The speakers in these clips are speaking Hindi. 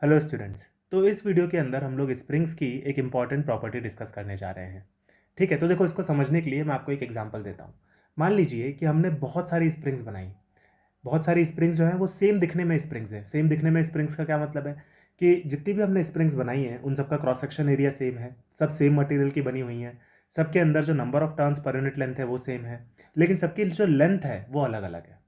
Hello students. तो इस वीडियो के अंदर हम लोग स्प्रिंग्स की एक इम्पॉर्टेंट प्रॉपर्टी डिस्कस करने जा रहे हैं। ठीक है, तो देखो, इसको समझने के लिए मैं आपको एक एग्जांपल देता हूँ। मान लीजिए कि हमने बहुत सारी स्प्रिंग्स बनाई। बहुत सारी स्प्रिंग्स जो हैं वो सेम दिखने में स्प्रिंग्स हैं। सेम दिखने में स्प्रिंग्स का क्या मतलब है कि जितनी भी हमने स्प्रिंग्स बनाई हैं उन सबका क्रॉस सेक्शन एरिया सेम है, सब सेम मटेरियल की बनी हुई हैं, सबके अंदर जो number of turns per unit length है वो सेम है, लेकिन सबकी जो लेंथ है वो अलग अलग है।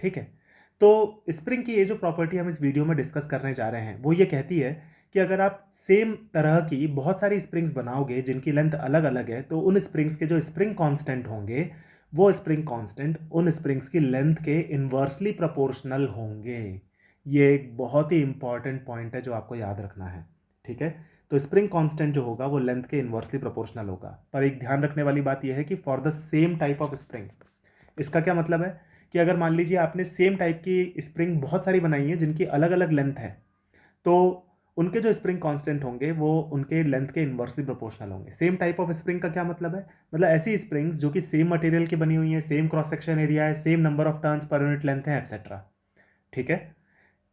ठीक है। तो स्प्रिंग की ये जो प्रॉपर्टी हम इस वीडियो में डिस्कस करने जा रहे हैं वो ये कहती है कि अगर आप सेम तरह की बहुत सारी स्प्रिंग्स बनाओगे जिनकी लेंथ अलग अलग है तो उन स्प्रिंग्स के जो स्प्रिंग कांस्टेंट होंगे वो स्प्रिंग कांस्टेंट उन स्प्रिंग्स की लेंथ के इन्वर्सली प्रोपोर्शनल होंगे। ये एक बहुत ही इंपॉर्टेंट पॉइंट है जो आपको याद रखना है। ठीक है। तो स्प्रिंग कांस्टेंट जो होगा वो लेंथ के इन्वर्सली प्रोपोर्शनल होगा, पर एक ध्यान रखने वाली बात यह है कि for the same type of spring. इसका क्या मतलब है कि अगर मान लीजिए आपने सेम टाइप की स्प्रिंग बहुत सारी बनाई है जिनकी अलग अलग लेंथ है, तो उनके जो स्प्रिंग कांस्टेंट होंगे वो उनके लेंथ के इन्वर्सली प्रोपोर्शनल होंगे। सेम टाइप ऑफ स्प्रिंग का क्या मतलब है? मतलब ऐसी स्प्रिंग्स जो कि सेम मटेरियल की बनी हुई है, सेम क्रॉस सेक्शन एरिया है, same number of turns per unit length है, एक्सेट्रा। ठीक है।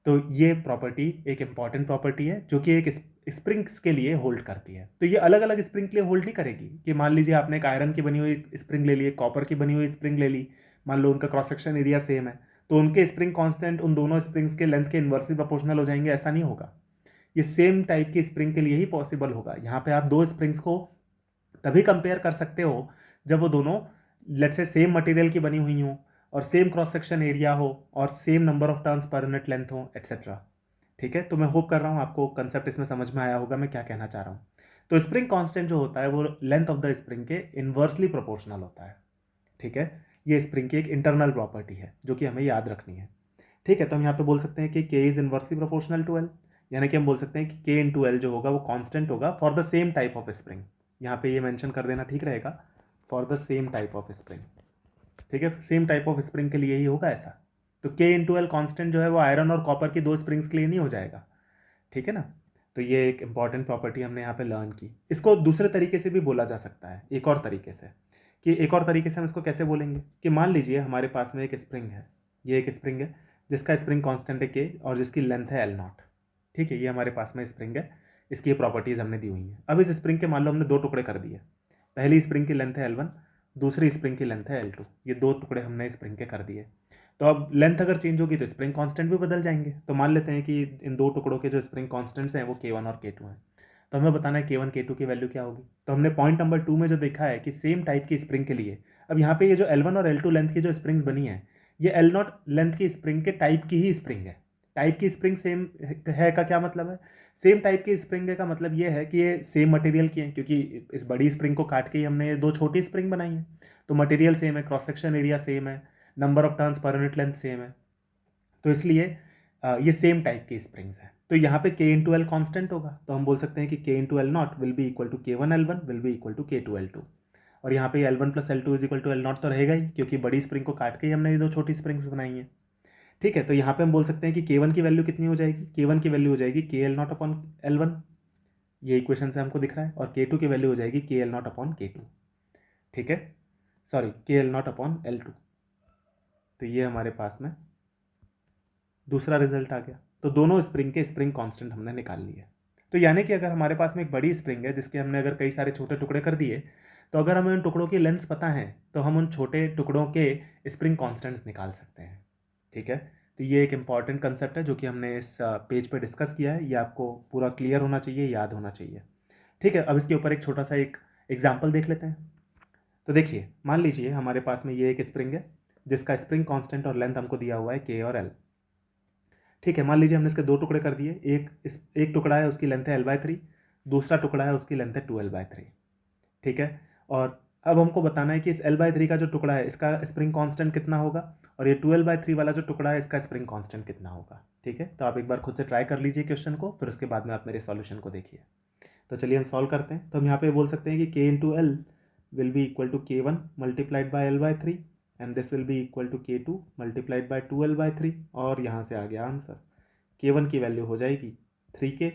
तो ये प्रॉपर्टी एक इंपॉर्टेंट प्रॉपर्टी है जो कि एक स्प्रिंग्स के लिए होल्ड करती है। तो ये अलग अलग स्प्रिंग के लिए होल्ड नहीं करेगी कि मान लीजिए आपने एक आयरन की बनी हुई स्प्रिंग ले ली, एक कॉपर की बनी हुई स्प्रिंग ले ली, मान लो उनका क्रॉस सेक्शन एरिया सेम है, तो उनके स्प्रिंग कांस्टेंट उन दोनों स्प्रिंग्स के लेंथ के इन्वर्सली प्रोपोर्शनल हो जाएंगे, ऐसा नहीं होगा। ये सेम टाइप की स्प्रिंग के लिए ही पॉसिबल होगा। यहाँ पे आप दो स्प्रिंग्स को तभी कंपेयर कर सकते हो जब वो दोनों लेट्स से सेम मटेरियल की बनी हुई हो और सेम क्रॉस सेक्शन एरिया हो और same number of turns per unit length हो, एक्सेट्रा। ठीक है। तो मैं होप कर रहा हूँ आपको कंसेप्ट इसमें समझ में आया होगा मैं क्या कहना चाह रहा हूँ। तो स्प्रिंग कांस्टेंट जो होता है वो लेंथ ऑफ द स्प्रिंग के इन्वर्सली प्रोपोर्शनल होता है। ठीक है। ये स्प्रिंग की एक इंटरनल प्रॉपर्टी है जो कि हमें याद रखनी है। ठीक है। तो हम यहाँ पे बोल सकते हैं कि K is inversely proportional to L, यानी कि हम बोल सकते हैं कि के इंटू एल जो होगा वो कांस्टेंट होगा for the same type of spring. यहाँ पे ये मेंशन कर देना ठीक रहेगा, for the same type of spring. ठीक है। सेम टाइप ऑफ स्प्रिंग के लिए ही होगा ऐसा। तो के इंटू एल कॉन्स्टेंट जो है वो आयरन और कॉपर की दो स्प्रिंग्स के लिए नहीं हो जाएगा। ठीक है ना। तो ये एक इंपॉर्टेंट प्रॉपर्टी हमने यहाँ पे लर्न की। इसको दूसरे तरीके से भी बोला जा सकता है, एक और तरीके से। कि एक और तरीके से हम इसको कैसे बोलेंगे कि मान लीजिए हमारे पास में एक स्प्रिंग है। ये एक स्प्रिंग है जिसका स्प्रिंग कांस्टेंट है के और जिसकी लेंथ है एल नॉट। ठीक है। ये हमारे पास में स्प्रिंग है, इसकी ये प्रॉपर्टीज हमने दी हुई हैं। अब इस स्प्रिंग के मान लो हमने दो टुकड़े कर दिए। पहली स्प्रिंग की लेंथ है एल वन, दूसरी स्प्रिंग की लेंथ है एल टू। ये दो टुकड़े हमने स्प्रिंग के कर दिए। तो अब लेंथ अगर चेंज होगी तो स्प्रिंग कांस्टेंट भी बदल जाएंगे। तो मान लेते हैं कि इन दो टुकड़ों के जो स्प्रिंग कांस्टेंट्स हैं वो K1 और K2 हैं। तो हमें बताना है K1 K2 की वैल्यू क्या होगी। तो हमने पॉइंट नंबर 2 में जो देखा है कि सेम टाइप की स्प्रिंग के लिए, अब यहाँ पे ये जो L1 और L2 लेंथ की जो स्प्रिंग्स बनी है, ये L0 लेंथ की स्प्रिंग के टाइप की ही स्प्रिंग है। टाइप की स्प्रिंग सेम है का क्या मतलब है? सेम टाइप की स्प्रिंग का मतलब ये है कि ये सेम मटेरियल की है, क्योंकि इस बड़ी स्प्रिंग को काट के ही हमने दो छोटी स्प्रिंग बनाई है। तो मटेरियल सेम है, क्रॉस सेक्शन एरिया सेम है, number of turns per unit length same है। तो इसलिए ये सेम टाइप की स्प्रिंग्स हैं। तो यहाँ पे के इंटू एल कॉन्स्टेंट होगा, तो हम बोल सकते हैं कि K into L not will be equal to K one L one will be equal to K two L two. और यहाँ पे L one plus L two is equal to L not तो रहेगा ही, क्योंकि बड़ी स्प्रिंग को काट के ही हमने ये दो छोटी स्प्रिंग्स बनाई हैं। ठीक है। तो यहाँ पे हम बोल सकते हैं कि के वन की वैल्यू कितनी हो जाएगी? के वन की वैल्यू हो जाएगी के L not upon L one, ये इक्वेशन से हमको दिख रहा है। और के टू की वैल्यू हो जाएगी के एल नॉट अपॉन के टू। ठीक है। सॉरी, के L not upon L two. तो ये हमारे पास में दूसरा रिजल्ट आ गया। तो दोनों स्प्रिंग के स्प्रिंग कांस्टेंट हमने निकाल लिए। तो यानी कि अगर हमारे पास में एक बड़ी स्प्रिंग है जिसके हमने अगर कई सारे छोटे टुकड़े कर दिए, तो अगर हमें उन टुकड़ों की लेंथ पता है तो हम उन छोटे टुकड़ों के स्प्रिंग कांस्टेंट्स निकाल सकते हैं। ठीक है। तो ये एक इंपॉर्टेंट कंसेप्ट है जो कि हमने इस पेज पे डिस्कस किया है। ये आपको पूरा क्लियर होना चाहिए, याद होना चाहिए। ठीक है। अब इसके ऊपर एक छोटा सा एक एग्जाम्पल देख लेते हैं। तो देखिए, मान लीजिए हमारे पास में ये एक स्प्रिंग है जिसका स्प्रिंग कांस्टेंट और लेंथ हमको दिया हुआ है के और एल। ठीक है। मान लीजिए हमने इसके दो टुकड़े कर दिए। एक टुकड़ा है उसकी लेंथ है एल बाय थ्री, दूसरा टुकड़ा है उसकी लेंथ है टू एल बाय थ्री। ठीक है। और अब हमको बताना है कि इस एल बाय थ्री का जो टुकड़ा है इसका स्प्रिंग कांस्टेंट कितना होगा, और ये टू एल बाय थ्री वाला जो टुकड़ा है इसका स्प्रिंग कांस्टेंट कितना होगा। ठीक है। तो आप एक बार खुद से ट्राई कर लीजिए क्वेश्चन को, फिर उसके बाद में आप मेरे सॉल्यूशन को देखिए। तो चलिए हम सॉल्व करते हैं। तो हम यहाँ पे बोल सकते हैं कि K into L will be equal to K one multiplied by L by three and this will be equal to K two multiplied by two L by three. और यहाँ से आ गया आंसर। के वन की वैल्यू हो जाएगी 3K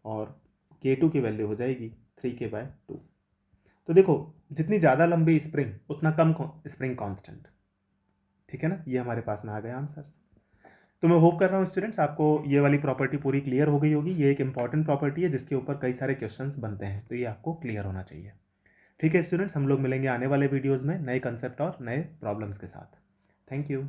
और के टू की वैल्यू हो जाएगी 3K बाय टू। तो देखो, जितनी ज़्यादा लंबी स्प्रिंग उतना कम स्प्रिंग कांस्टेंट। ठीक है ना। ये हमारे पास में आ गए आंसर्स। तो मैं होप कर रहा हूँ स्टूडेंट्स आपको ये वाली प्रॉपर्टी पूरी क्लियर हो गई होगी। ये एक इंपॉर्टेंट प्रॉपर्टी है जिसके ऊपर कई सारे क्वेश्चंस बनते हैं, तो ये आपको क्लियर होना चाहिए। ठीक है स्टूडेंट्स, हम लोग मिलेंगे आने वाले वीडियोज़ में नए कंसेप्ट और नए प्रॉब्लम्स के साथ। Thank you.